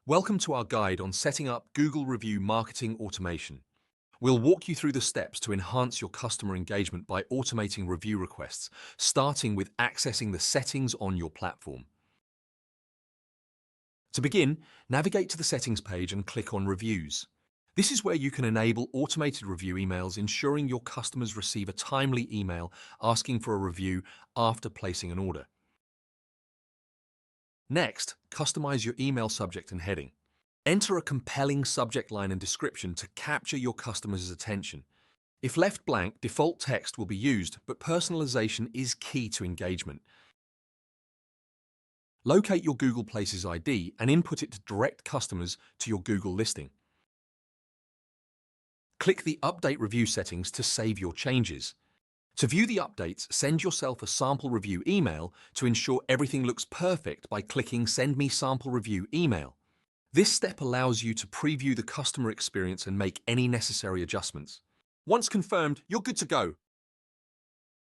Welcome to our guide on setting up Google Review Marketing Automation. We'll walk you through the steps to enhance your customer engagement by automating review requests, starting with accessing the settings on your platform. To begin, navigate to the settings page and click on Reviews. This is where you can enable automated review emails, ensuring your customers receive a timely email asking for a review after placing an order. Next, customize your email subject and heading. Enter a compelling subject line and description to capture your customers' attention. If left blank, default text will be used, but personalization is key to engagement. Locate your Google Places ID and input it to direct customers to your Google listing. Click the Update Review settings to save your changes. To view the updates, send yourself a sample review email to ensure everything looks perfect by clicking Send Me Sample Review Email. This step allows you to preview the customer experience and make any necessary adjustments. Once confirmed, you're good to go.